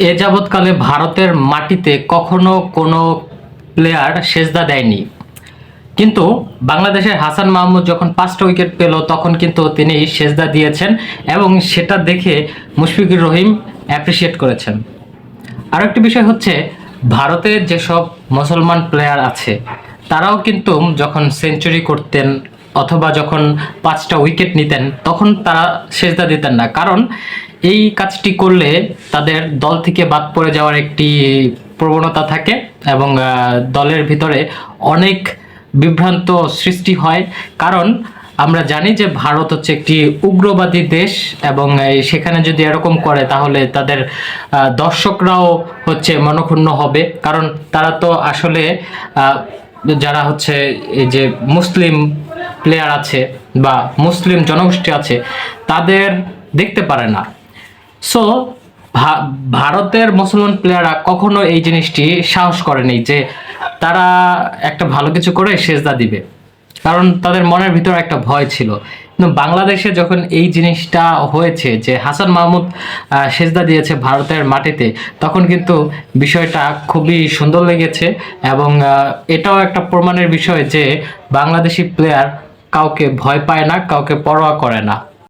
এ যাবৎকালে ভারতের মাটিতে কখনো কোনো প্লেয়ার সেজদা দেয়নি, কিন্তু বাংলাদেশের হাসান মাহমুদ যখন 5টা উইকেট পেল তখন কিন্তু তিনি সেজদা দিয়েছেন এবং সেটা দেখে মুশফিকুর রহিম অ্যাপ্রিসিয়েট করেছেন। আর একটি বিষয় হচ্ছে, ভারতের যেসব মুসলমান প্লেয়ার আছে তারাও কিন্তু যখন সেঞ্চুরি করতেন অথবা যখন 5টা উইকেট নিতেন তখন তারা সেজদা দিতেন না, কারণ এই কাজটি করলে তাদের দল থেকে বাদ পড়ে যাওয়ার একটি প্রবণতা থাকে এবং দলের ভিতরে অনেক বিভ্রান্ত সৃষ্টি হয়। কারণ আমরা জানি যে ভারত হচ্ছে একটি উগ্রবাদী দেশ এবং সেখানে যদি এরকম করে তাহলে তাদের দর্শকরাও হচ্ছে মনক্ষুণ্ণ হবে, কারণ তারা তো আসলে যারা হচ্ছে এই যে মুসলিম প্লেয়ার আছে বা মুসলিম জনগোষ্ঠী আছে তাদের দেখতে পারে না। সো ভারতের মুসলমান প্লেয়াররা কখনো এই জিনিসটি সাহস করেনি যে তারা একটা ভালো কিছু করে সেজদা দিবে, কারণ তাদের মনের ভিতরে একটা ভয় ছিল। কিন্তু বাংলাদেশে যখন এই জিনিসটা হয়েছে যে হাসান মাহমুদ সেজদা দিয়েছে ভারতের মাটিতে, তখন কিন্তু বিষয়টা খুবই সুন্দর লেগেছে এবং এটাও একটা প্রমাণের বিষয় যে বাংলাদেশি প্লেয়ার কাউকে ভয় পায় না, কাউকে পরোয়া করে না।